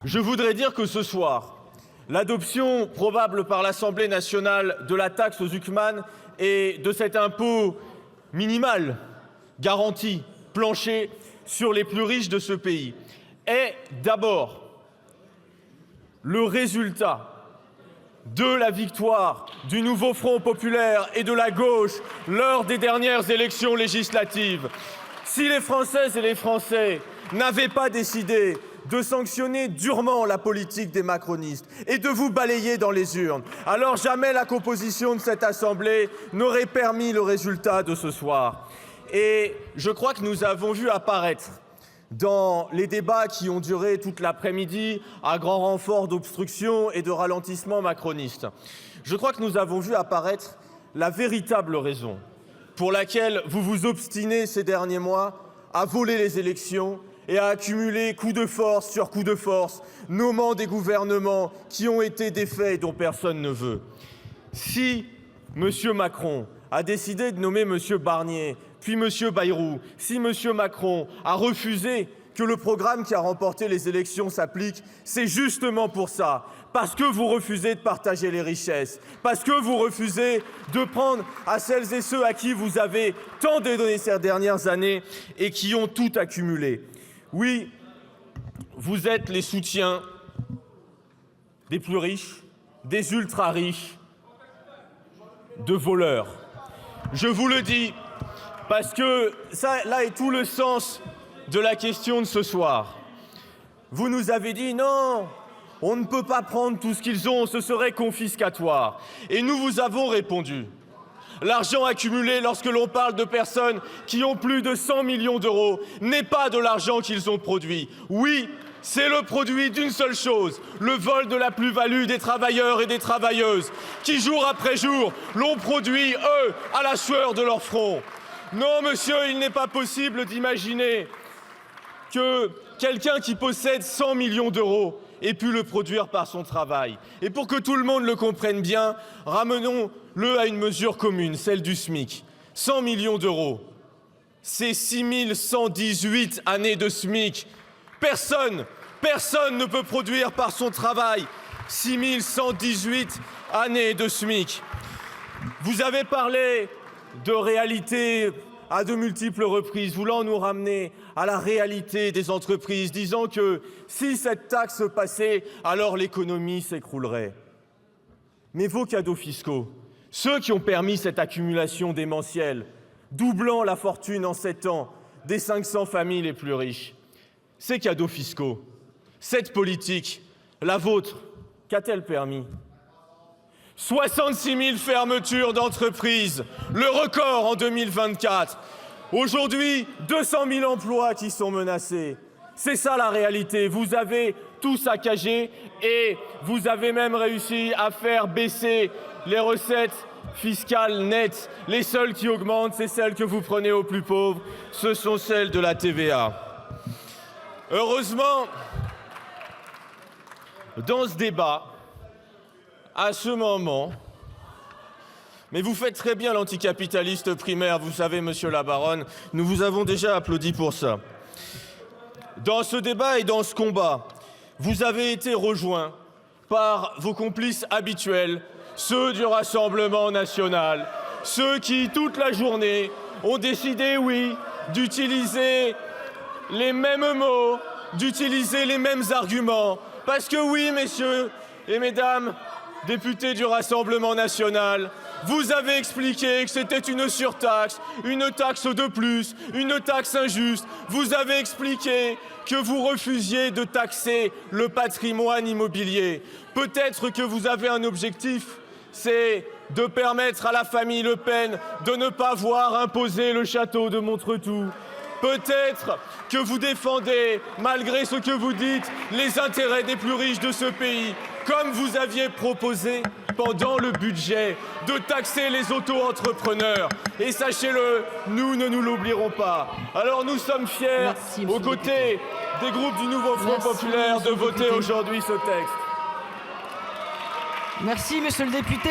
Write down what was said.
Je voudrais dire que ce soir, l'adoption probable par l'Assemblée nationale de la taxe aux UCMAN et de cet impôt minimal, garanti, plancher sur les plus riches de ce pays est d'abord le résultat de la victoire du nouveau Front populaire et de la gauche lors des dernières élections législatives. Si les Françaises et les Français n'avaient pas décidé de sanctionner durement la politique des macronistes et de vous balayer dans les urnes, alors jamais la composition de cette Assemblée n'aurait permis le résultat de ce soir. Et je crois que nous avons vu apparaître dans les débats qui ont duré toute l'après-midi, à grand renfort d'obstruction et de ralentissement macroniste, je crois que nous avons vu apparaître la véritable raison pour laquelle vous vous obstinez ces derniers mois à voler les élections et à accumuler coup de force sur coup de force, nommant des gouvernements qui ont été défaits et dont personne ne veut. Si M. Macron a décidé de nommer M. Barnier, puis M. Bayrou, si M. Macron a refusé que le programme qui a remporté les élections s'applique, c'est justement pour ça, parce que vous refusez de partager les richesses, parce que vous refusez de prendre à celles et ceux à qui vous avez tant donné ces dernières années et qui ont tout accumulé. Oui, vous êtes les soutiens des plus riches, des ultra-riches, de voleurs. Je vous le dis, parce que ça, là est tout le sens de la question de ce soir. Vous nous avez dit non, on ne peut pas prendre tout ce qu'ils ont, ce serait confiscatoire. Et nous vous avons répondu. L'argent accumulé lorsque l'on parle de personnes qui ont plus de 100 millions d'euros n'est pas de l'argent qu'ils ont produit. Oui, c'est le produit d'une seule chose, le vol de la plus-value des travailleurs et des travailleuses qui, jour après jour, l'ont produit, eux, à la sueur de leur front. Non, monsieur, il n'est pas possible d'imaginer que quelqu'un qui possède 100 millions d'euros ait pu le produire par son travail. Et pour que tout le monde le comprenne bien, ramenons-le à une mesure commune, celle du SMIC. 100 millions d'euros, c'est 6 118 années de SMIC. Personne ne peut produire par son travail 6 118 années de SMIC. Vous avez parlé de réalité à de multiples reprises, voulant nous ramener à la réalité des entreprises, disant que si cette taxe passait, alors l'économie s'écroulerait. Mais vos cadeaux fiscaux, ceux qui ont permis cette accumulation démentielle, doublant la fortune en 7 ans des 500 familles les plus riches, ces cadeaux fiscaux, cette politique, la vôtre, qu'a-t-elle permis ? 66 000 fermetures d'entreprises, le record en 2024. Aujourd'hui, 200 000 emplois qui sont menacés. C'est ça la réalité. Vous avez tout saccagé et vous avez même réussi à faire baisser les recettes fiscales nettes. Les seules qui augmentent, c'est celles que vous prenez aux plus pauvres. Ce sont celles de la TVA. Heureusement, dans ce débat, à ce moment, mais vous faites très bien l'anticapitaliste primaire, vous savez, monsieur la baronne, nous vous avons déjà applaudi pour ça. Dans ce débat et dans ce combat, vous avez été rejoints par vos complices habituels, ceux du Rassemblement national, ceux qui, toute la journée, ont décidé, oui, d'utiliser les mêmes mots, d'utiliser les mêmes arguments. Parce que oui, messieurs et mesdames, députés du Rassemblement national, vous avez expliqué que c'était une surtaxe, une taxe de plus, une taxe injuste. Vous avez expliqué que vous refusiez de taxer le patrimoine immobilier. Peut-être que vous avez un objectif, c'est de permettre à la famille Le Pen de ne pas voir imposer le château de Montretout. Peut-être que vous défendez, malgré ce que vous dites, les intérêts des plus riches de ce pays, comme vous aviez proposé pendant le budget de taxer les auto-entrepreneurs. Et sachez-le, nous ne nous l'oublierons pas. Alors nous sommes fiers, aux côtés des groupes du Nouveau Front populaire, de voter aujourd'hui ce texte. Merci, monsieur le député.